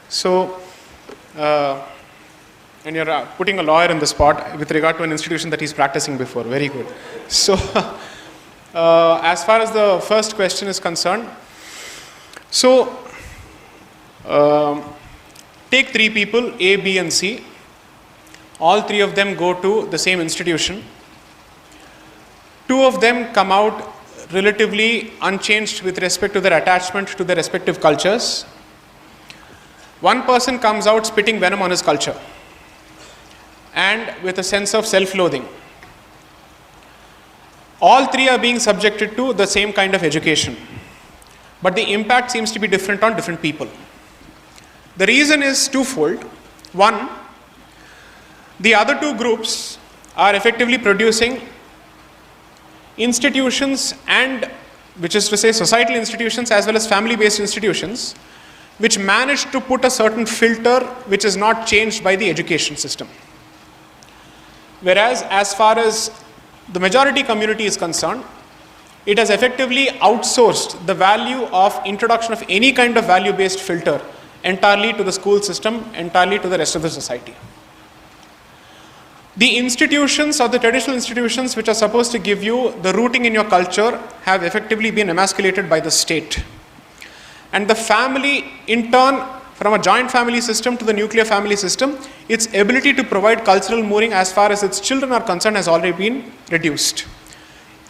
So, and you're putting a lawyer in the spot with regard to an institution that he's practicing before. Very good. So, as far as the first question is concerned, so take three people, A, B, and C. All three of them go to the same institution. Two of them come out relatively unchanged with respect to their attachment to their respective cultures. One person comes out spitting venom on his culture and with a sense of self-loathing. All three are being subjected to the same kind of education, but the impact seems to be different on different people. The reason is twofold. One, the other two groups are effectively producing institutions, and which is to say societal institutions as well as family-based institutions, which manage to put a certain filter which is not changed by the education system. Whereas as far as the majority community is concerned, it has effectively outsourced the value of introduction of any kind of value-based filter entirely to the school system, entirely to the rest of the society. The institutions or the traditional institutions which are supposed to give you the rooting in your culture have effectively been emasculated by the state. And the family, in turn, from a joint family system to the nuclear family system, its ability to provide cultural mooring as far as its children are concerned has already been reduced.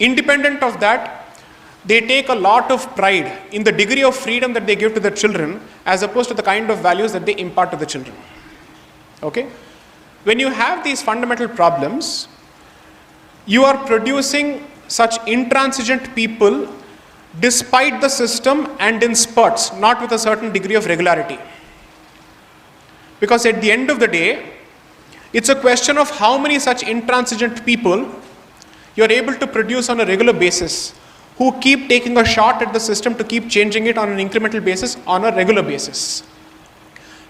Independent of that, they take a lot of pride in the degree of freedom that they give to their children as opposed to the kind of values that they impart to the children. Okay? When you have these fundamental problems, you are producing such intransigent people despite the system and in spurts, not with a certain degree of regularity. Because at the end of the day, it's a question of how many such intransigent people you're able to produce on a regular basis, who keep taking a shot at the system to keep changing it on an incremental basis on a regular basis.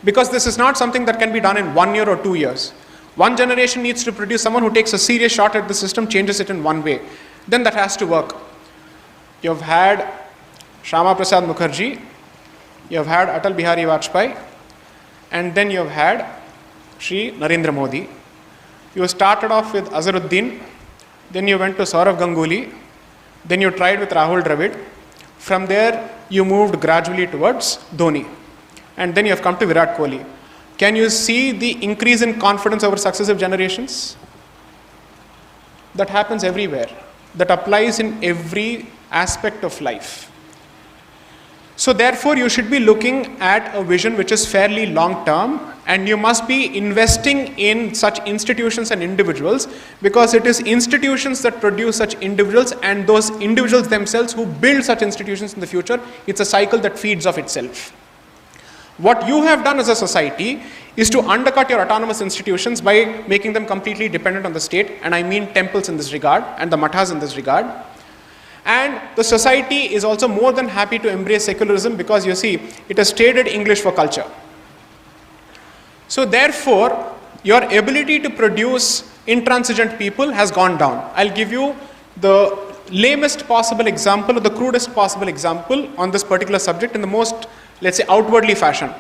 Because this is not something that can be done in 1 year or 2 years. One generation needs to produce someone who takes a serious shot at the system, changes it in one way. Then that has to work. You've had Shyama Prasad Mukherjee, you've had Atal Bihari Vajpayee, and then you've had Shri Narendra Modi. You started off with Azharuddin, then you went to Saurav Ganguly, then you tried with Rahul Dravid. From there, you moved gradually towards Dhoni. And then you have come to Virat Kohli. Can you see the increase in confidence over successive generations? That happens everywhere. That applies in every aspect of life. So therefore, you should be looking at a vision which is fairly long term, and you must be investing in such institutions and individuals, because it is institutions that produce such individuals and those individuals themselves who build such institutions in the future. It's a cycle that feeds off itself. What you have done as a society is to undercut your autonomous institutions by making them completely dependent on the state, and I mean temples in this regard and the mathas in this regard. And the society is also more than happy to embrace secularism because you see, it has traded English for culture. So therefore, your ability to produce intransigent people has gone down. I'll give you the lamest possible example or the crudest possible example on this particular subject in the most, let's say, outwardly fashion.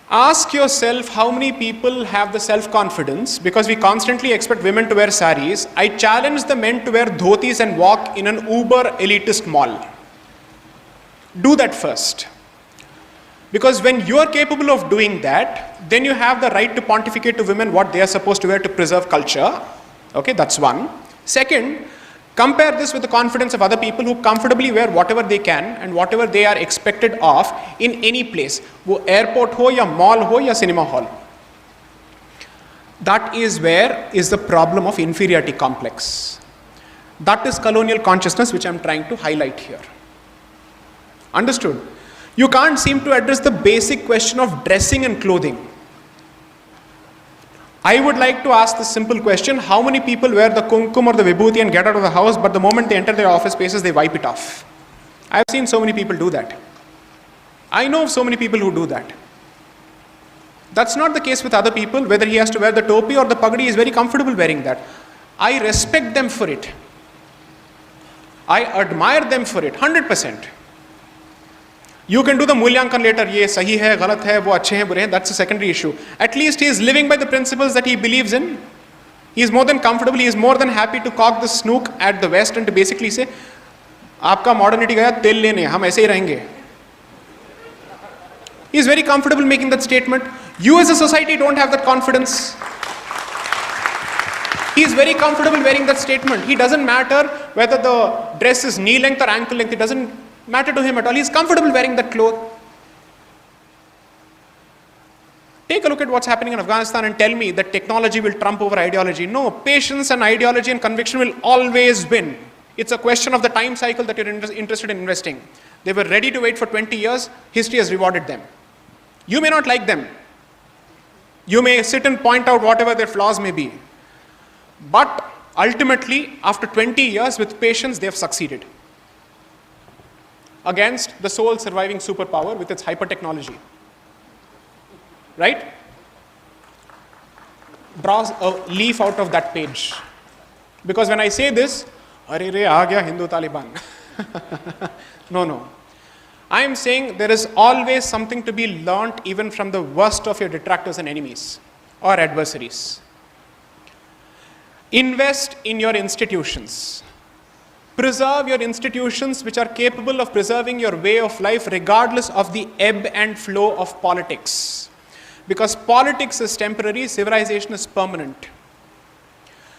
Ask yourself how many people have the self-confidence, because we constantly expect women to wear saris. I challenge the men to wear dhotis and walk in an uber elitist mall. Do that first. Because when you are capable of doing that, then you have the right to pontificate to women what they are supposed to wear to preserve culture. Okay, that's one. Second, compare this with the confidence of other people who comfortably wear whatever they can and whatever they are expected of in any place. Wo airport ho ya mall ho ya cinema hall. That is where is the problem of inferiority complex. That is colonial consciousness which I am trying to highlight here. Understood? You can't seem to address the basic question of dressing and clothing. I would like to ask this simple question: how many people wear the kumkum or the vibhuti and get out of the house, but the moment they enter their office spaces, they wipe it off? I've seen so many people do that. I know of so many people who do that. That's not the case with other people. Whether he has to wear the topi or the pagadi, he is very comfortable wearing that. I respect them for it. I admire them for it, 100%. You can do the mulyankan later, ye sahi hai, galat hai, wo अच्छे हैं, बुरे हैं, that's a secondary issue. At least he is living by the principles that he believes in. He is more than comfortable, he is more than happy to cock the snook at the West and to basically say, आपका modernity गया तेल लेने, हम ऐसे ही रहेंगे. He is very comfortable making that statement. You as a society don't have that confidence. He is very comfortable wearing that statement. He doesn't matter whether the dress is knee length or ankle length. It doesn't matter to him at all. He is comfortable wearing that cloth. Take a look at what's happening in Afghanistan and tell me that technology will trump over ideology. No, patience and ideology and conviction will always win. It's a question of the time cycle that you're interested in investing. They were ready to wait for 20 years. History has rewarded them. You may not like them. You may sit and point out whatever their flaws may be. But ultimately, after 20 years, with patience, they have succeeded against the sole surviving superpower with its hyper-technology. Right? Draws a leaf out of that page. Because when I say this, Arey re, aa gaya Hindu Taliban. No. I am saying there is always something to be learnt even from the worst of your detractors and enemies or adversaries. Invest in your institutions. Preserve your institutions which are capable of preserving your way of life regardless of the ebb and flow of politics. Because politics is temporary, civilization is permanent.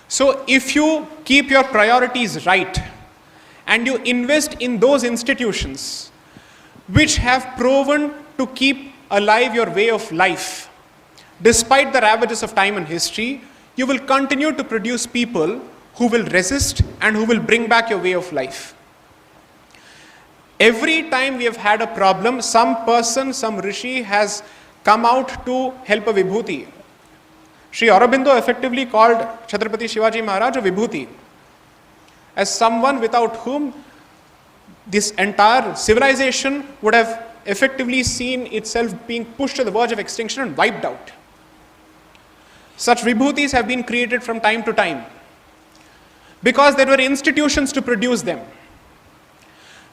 So if you keep your priorities right and you invest in those institutions which have proven to keep alive your way of life, despite the ravages of time and history, you will continue to produce people who will resist and who will bring back your way of life. Every time we have had a problem, some person, some rishi has come out to help a vibhuti. Sri Aurobindo effectively called Chhatrapati Shivaji Maharaj a vibhuti, as someone without whom this entire civilization would have effectively seen itself being pushed to the verge of extinction and wiped out. Such vibhutis have been created from time to time because there were institutions to produce them.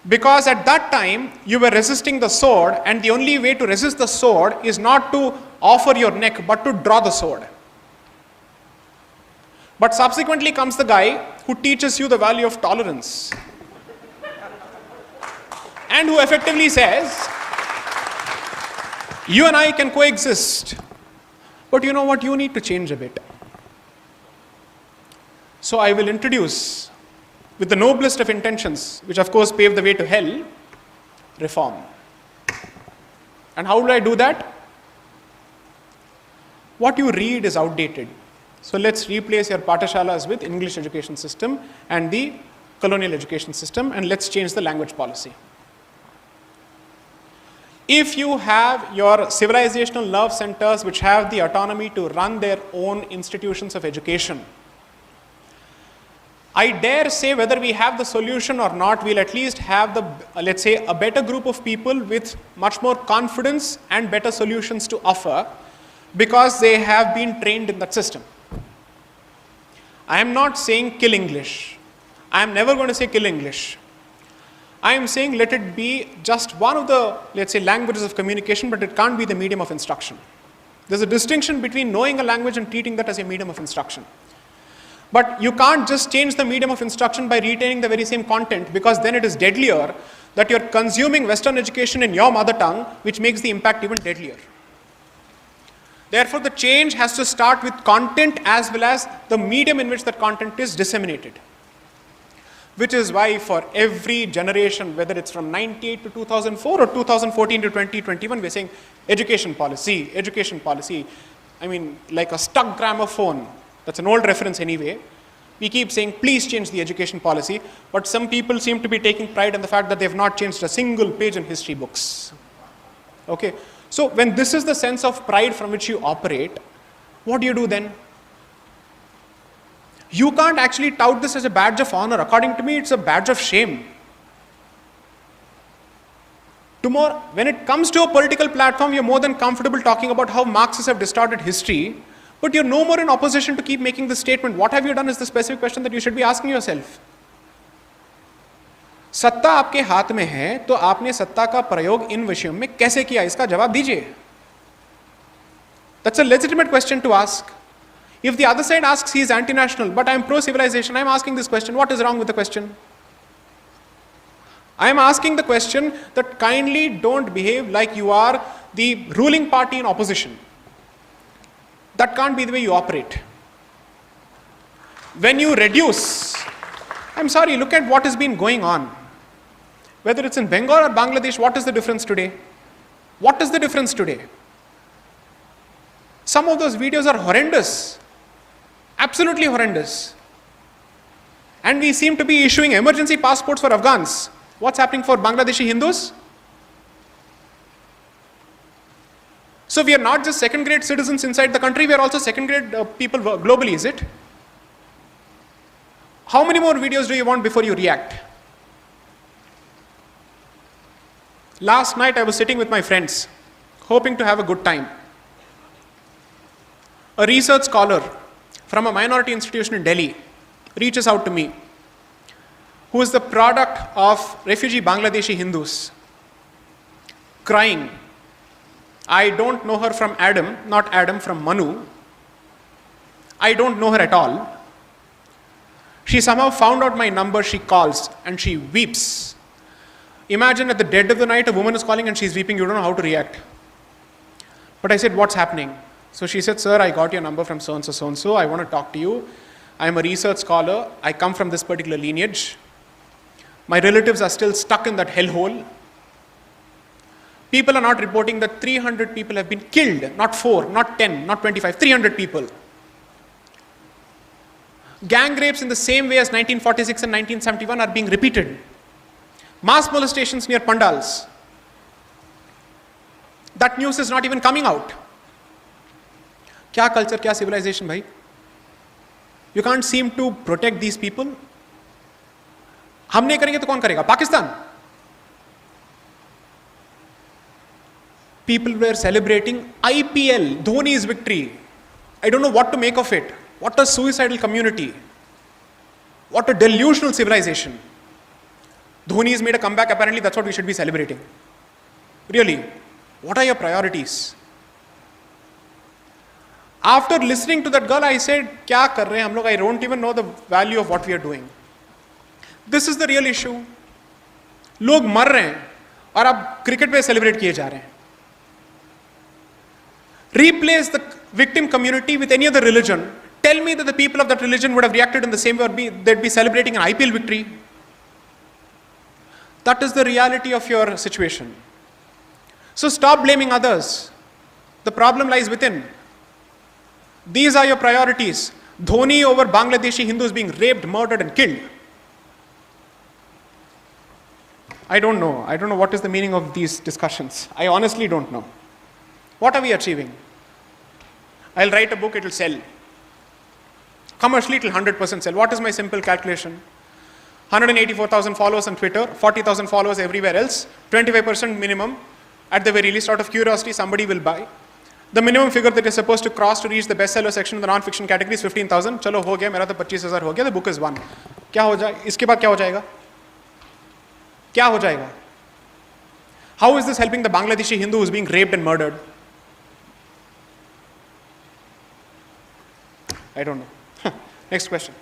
Because at that time you were resisting the sword, and the only way to resist the sword is not to offer your neck but to draw the sword. But subsequently comes the guy who teaches you the value of tolerance and who effectively says, you and I can coexist, but you know what, you need to change a bit. So I will introduce, with the noblest of intentions, which of course pave the way to hell, reform. And how do I do that? What you read is outdated. So let's replace your patashalas with English education system and the colonial education system, and let's change the language policy. If you have your civilizational nerve centers which have the autonomy to run their own institutions of education, I dare say whether we have the solution or not, we'll at least have the, let's say, a better group of people with much more confidence and better solutions to offer because they have been trained in that system. I am not saying kill English. I am never going to say kill English. I am saying let it be just one of the, let's say, languages of communication, but it can't be the medium of instruction. There's a distinction between knowing a language and treating that as a medium of instruction. But you can't just change the medium of instruction by retaining the very same content, because then it is deadlier that you're consuming Western education in your mother tongue, which makes the impact even deadlier. Therefore, the change has to start with content as well as the medium in which that content is disseminated. Which is why for every generation, whether it's from 98 to 2004 or 2014 to 2021, we're saying education policy, education policy. I mean, like a stuck gramophone. That's an old reference anyway. We keep saying, please change the education policy, but some people seem to be taking pride in the fact that they have not changed a single page in history books. Okay, so when this is the sense of pride from which you operate, what do you do then? You can't actually tout this as a badge of honor. According to me, it's a badge of shame. Tomorrow, when it comes to a political platform, you're more than comfortable talking about how Marxists have distorted history, but you're no more in opposition to keep making this statement. What have you done is the specific question that you should be asking yourself. सत्ता आपके हाथ में है तो आपने सत्ता का प्रयोग इन विषयों में कैसे किया, इसका जवाब दीजिए. That's a legitimate question to ask. If the other side asks he is anti-national, but I am pro-civilization, I am asking this question, what is wrong with the question? I am asking the question that kindly don't behave like you are the ruling party in opposition. That can't be the way you operate. When you reduce, I'm sorry, look at what has been going on. Whether it's in Bengal or Bangladesh, what is the difference today? What is the difference today? Some of those videos are horrendous, absolutely horrendous. And we seem to be issuing emergency passports for Afghans. What's happening for Bangladeshi Hindus? So we are not just second-grade citizens inside the country, we are also second-grade people globally, is it? How many more videos do you want before you react? Last night I was sitting with my friends, hoping to have a good time. A research scholar from a minority institution in Delhi reaches out to me, who is the product of refugee Bangladeshi Hindus, crying. I don't know her from Adam, not Adam, from Manu. I don't know her at all. She somehow found out my number, she calls and she weeps. Imagine at the dead of the night, a woman is calling and she's weeping, you don't know how to react. But I said, what's happening? So she said, sir, I got your number from so-and-so, so-and-so, I want to talk to you. I'm a research scholar, I come from this particular lineage. My relatives are still stuck in that hellhole. People are not reporting that 300 people have been killed, not 4, not 10, not 25, 300 people. Gang rapes in the same way as 1946 and 1971 are being repeated. Mass molestations near pandals. That news is not even coming out. Kya culture, kya civilization, bhai? You can't seem to protect these people. हम नहीं करेंगे तो कौन करेगा? Pakistan. People were celebrating IPL, Dhoni's victory. I don't know what to make of it. What a suicidal community. What a delusional civilization. Dhoni has made a comeback, apparently that's what we should be celebrating. Really, what are your priorities? After listening to that girl, I said, kya kar rahe hain hum log? I don't even know the value of what we are doing. This is the real issue. लोग मर रहे हैं और आप cricket पे celebrate किए जा रहे हैं. Replace the victim community with any other religion. Tell me that the people of that religion would have reacted in the same way, or they'd be celebrating an IPL victory. That is the reality of your situation. So stop blaming others. The problem lies within. These are your priorities. Dhoni over Bangladeshi Hindus being raped, murdered and killed. I don't know. I don't know what is the meaning of these discussions. I honestly don't know. What are we achieving? I'll write a book, it will sell. Commercially, it will 100% sell. What is my simple calculation? 184,000 followers on Twitter, 40,000 followers everywhere else, 25% minimum. At the very least, out of curiosity, somebody will buy. The minimum figure that you're supposed to cross to reach the bestseller section in the non-fiction category is 15,000. चलो हो गया, मेरा तो 25,000 हो गया. The book is one. क्या हो जाए? इसके बाद क्या हो जाएगा? क्या हो जाएगा? How is this helping the Bangladeshi Hindu who is being raped and murdered? I don't know. Next question.